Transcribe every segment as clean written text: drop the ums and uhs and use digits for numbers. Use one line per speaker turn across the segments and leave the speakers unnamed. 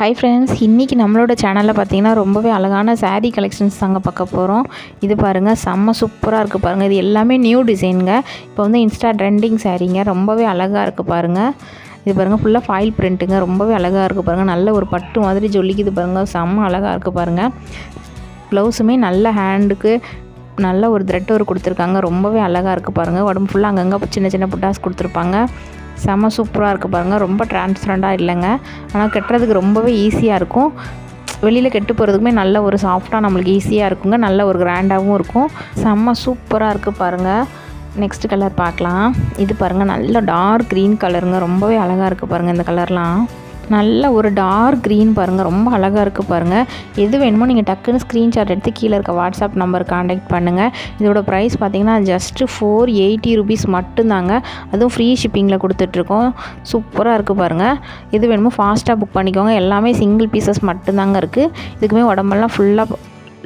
Hi friends, இன்றைக்கி நம்மளோட சேனலில் பார்த்தீங்கன்னா ரொம்பவே அழகான சாரீ கலெக்ஷன்ஸ் தாங்க பார்க்க போகிறோம். இது பாருங்கள், செம்ம சூப்பராக இருக்குது பாருங்கள். இது எல்லாமே நியூ டிசைனுங்க. இப்போ வந்து இன்ஸ்டா ட்ரெண்டிங் சாரீங்க, ரொம்பவே அழகாக இருக்குது பாருங்கள். இது பாருங்கள், ஃபுல்லாக ஃபாயில் பிரிண்ட்டுங்க, ரொம்பவே அழகாக இருக்குது பாருங்கள். நல்ல ஒரு பட்டு மாதிரி ஜொலிக்குது பாருங்கள், செம்ம அழகாக இருக்குது பாருங்கள். ப்ளவுஸுமே நல்ல ஹேண்டுக்கு நல்ல ஒரு த்ரெட் ஒரு கொடுத்துருக்காங்க, ரொம்பவே அழகாக இருக்குது பாருங்கள். உடம்பு ஃபுல்லாக அங்கங்கே சின்ன சின்ன புட்டாஸ் கொடுத்துருப்பாங்க. செம்ம சூப்பராக இருக்குது பாருங்கள். ரொம்ப டிரான்ஸ்பரண்ட்டாக இல்லைங்க, ஆனால் கட்டுறதுக்கு ரொம்பவே ஈஸியாக இருக்கும். வெளியில் கெட்டு போகிறதுக்குமே நல்ல ஒரு சாஃப்டாக நம்மளுக்கு ஈஸியாக இருக்குங்க. நல்ல ஒரு கிராண்டாகவும் இருக்கும். செம்ம சூப்பராக இருக்குது பாருங்கள். நெக்ஸ்ட் கலர் பார்க்கலாம். இது பாருங்கள், நல்ல டார்க் க்ரீன் கலருங்க, ரொம்பவே அழகாக இருக்குது பாருங்கள். இந்த கலர்லாம் நல்ல ஒரு டார்க் க்ரீன் பாருங்கள், ரொம்ப அழகாக இருக்குது பாருங்கள். எது வேணுமோ நீங்கள் டக்குன்னு ஸ்க்ரீன்ஷாட் எடுத்து கீழே இருக்க வாட்ஸ்அப் நம்பர் காண்டாக்ட் பண்ணுங்கள். இதோட ப்ரைஸ் பார்த்தீங்கன்னா ஜஸ்ட்டு 480 rupees மட்டும்தாங்க. அதுவும் ஃப்ரீ ஷிப்பிங்கில் கொடுத்துட்ருக்கோம். சூப்பராக இருக்குது பாருங்கள். எது வேணுமோ ஃபாஸ்ட்டாக புக் பண்ணிக்கோங்க. எல்லாமே சிங்கிள் பீசஸ் மட்டும்தாங்க இருக்குது. இதுக்குமே உடம்பெல்லாம் ஃபுல்லாக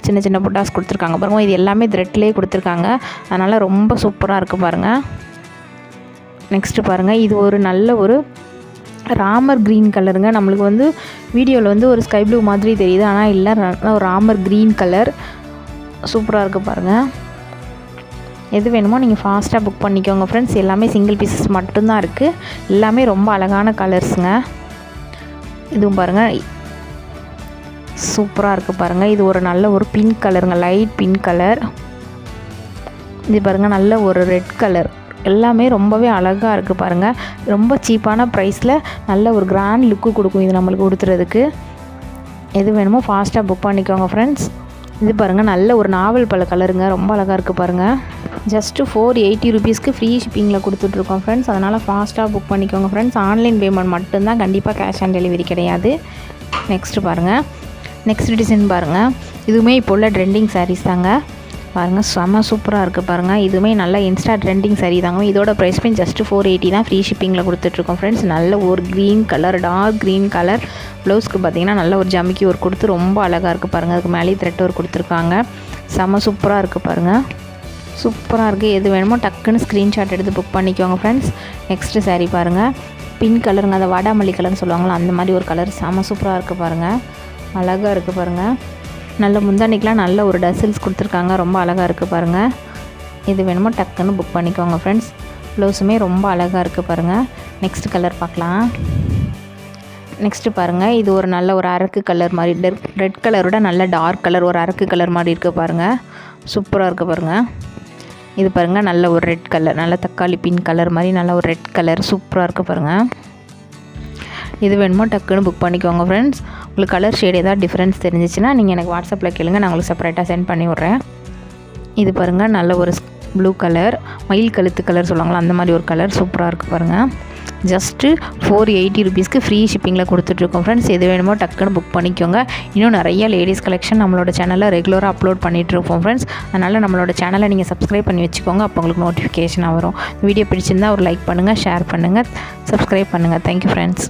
சின்ன சின்ன புட்டாஸ் கொடுத்துருக்காங்க பாருங்கள். இது எல்லாமே த்ரெட்லேயே கொடுத்துருக்காங்க, அதனால் ரொம்ப சூப்பராக இருக்குது பாருங்கள். நெக்ஸ்ட்டு பாருங்கள், இது ஒரு நல்ல ஒரு ராமர் க்ரீன் கலருங்க. நம்மளுக்கு வந்து வீடியோவில் வந்து ஒரு ஸ்கை ப்ளூ மாதிரி தெரியுது, ஆனால் இல்லை, ஒரு ராமர் க்ரீன் கலர். சூப்பராக இருக்குது பாருங்கள். எது வேணுமோ நீங்கள் ஃபாஸ்ட்டாக புக் பண்ணிக்கோங்க ஃப்ரெண்ட்ஸ். எல்லாமே சிங்கிள் பீசஸ் மட்டும்தான் இருக்குது. எல்லாமே ரொம்ப அழகான கலர்ஸுங்க. இதுவும் பாருங்கள், சூப்பராக இருக்குது பாருங்கள். இது ஒரு நல்ல ஒரு பிங்க் கலருங்க, லைட் பிங்க் கலர். இது பாருங்கள், நல்ல ஒரு ரெட் கலர். எல்லாமே ரொம்பவே அழகாக இருக்குது பாருங்கள். ரொம்ப சீப்பான ப்ரைஸில் நல்ல ஒரு கிராண்ட் லுக்கு கொடுக்கும் இது நம்மளுக்கு கொடுத்துறதுக்கு. எது வேணுமோ ஃபாஸ்ட்டாக புக் பண்ணிக்கோங்க ஃப்ரெண்ட்ஸ். இது பாருங்கள், நல்ல ஒரு நாவல் பழ கலருங்க, ரொம்ப அழகாக இருக்குது பாருங்கள். ஜஸ்ட்டு 480 rupeesக்கு ஃப்ரீ ஷிப்பிங்கில் கொடுத்துட்ருக்கோம் ஃப்ரெண்ட்ஸ். அதனால் ஃபாஸ்ட்டாக புக் பண்ணிக்கோங்க ஃப்ரெண்ட்ஸ். ஆன்லைன் பேமெண்ட் மட்டும்தான், கண்டிப்பாக கேஷ் ஆன் டெலிவரி கிடையாது. நெக்ஸ்ட்டு பாருங்கள், நெக்ஸ்ட் டிசைன் பாருங்கள். இதுவுமே இப்போ உள்ள ட்ரெண்டிங் சாரீஸ் தாங்க பாருங்கள். செம்ம சூப்பராக இருக்குது பாருங்கள். இதுவுமே நல்ல இன்ஸ்டா ட்ரெண்டிங் சாரீ தாங்க. இதோட ப்ரைஸ் பண்ணி ஜஸ்ட்டு 480 தான், ஃப்ரீ ஷிப்பிங்கில் கொடுத்துட்ருக்கோம் ஃப்ரெண்ட்ஸ். நல்ல ஒரு green colour, dark green colour. ப்ளவுஸ்க்கு பார்த்தீங்கன்னா நல்ல ஒரு ஜமிக்கி ஒரு கொடுத்து ரொம்ப அழகாக இருக்குது பாருங்கள். அதுக்கு மேலே த்ரெட் ஒரு கொடுத்துருக்காங்க. செம்ம சூப்பராக இருக்குது பாருங்கள். சூப்பராக இருக்குது. எது வேணுமோ டக்குன்னு ஸ்க்ரீன்ஷாட் எடுத்து புக் பண்ணிக்கோங்க ஃப்ரெண்ட்ஸ். நெக்ஸ்ட்டு சாரீ பாருங்கள், பிங்க் கலருங்க, அந்த வாடாமல்லி கலர்னு சொல்லுவாங்களா, அந்த மாதிரி ஒரு கலர். செம்ம சூப்பராக இருக்குது பாருங்கள், அழகாக இருக்குது பாருங்கள். நல்ல முந்தானிக்கெலாம் நல்ல ஒரு டசில்ஸ் கொடுத்துருக்காங்க, ரொம்ப அழகாக இருக்குது பாருங்கள். இது வேணுமோ டக்குன்னு புக் பண்ணிக்கோங்க ஃப்ரெண்ட்ஸ். ப்ளவுஸுமே ரொம்ப அழகாக இருக்குது பாருங்கள். நெக்ஸ்ட் கலர் பார்க்கலாம். நெக்ஸ்ட்டு பாருங்கள், இது ஒரு நல்ல ஒரு அரக்கு கலர் மாதிரி, ரெட் கலரோட நல்ல டார்க் கலர், ஒரு அரக்கு கலர் மாதிரி இருக்குது பாருங்கள். சூப்பராக இருக்குது பாருங்கள். இது பாருங்கள், நல்ல ஒரு ரெட் கலர், நல்ல தக்காளி பிங்க் கலர் மாதிரி நல்ல ஒரு ரெட் கலர். சூப்பராக இருக்குது பாருங்கள். இது வேணுமோ டக்குன்னு புக் பண்ணிக்கோங்க ஃப்ரெண்ட்ஸ். உங்களுக்கு கலர் ஷேட் ஏதாவது டிஃப்ரென்ஸ் தெரிஞ்சிச்சுன்னா நீங்கள் எனக்கு வாட்ஸ்அப்பில் கேளுங்க, நான் உங்களுக்கு செப்பரேட்டாக சென்ட் பண்ணி விட்றேன். இது பாருங்கள், நல்ல ஒரு ப்ளூ கலர், மயில் கழுத்து கலர் சொல்லுவாங்களா, அந்த மாதிரி ஒரு கலர். சூப்பராக இருக்குது பாருங்கள். ஜஸ்ட்டு 480 rupeesக்கு ஃப்ரீ ஷிப்பிங்கில் கொடுத்துட்ருக்கோம் ஃப்ரெண்ட்ஸ். எது வேணுமோ டக்குன்னு புக் பண்ணிக்கோங்க. இன்னும் நிறைய லேடிஸ் கலெக்ஷன் நம்மளோட சேனலில் ரெகுலராக அப்லோட் பண்ணிகிட்ருப்போம் ஃப்ரெண்ட்ஸ். அதனால் நம்மளோட சேனலை நீங்கள் சப்ஸ்கிரைப் பண்ணி வச்சுக்கோங்க, அப்போ உங்களுக்கு நோட்டிஃபிகேஷனாக வரும். வீடியோ பிடிச்சிருந்தால் ஒரு லைக் பண்ணுங்கள், ஷேர் பண்ணுங்கள், சப்ஸ்கிரைப் பண்ணுங்கள். Thank you friends.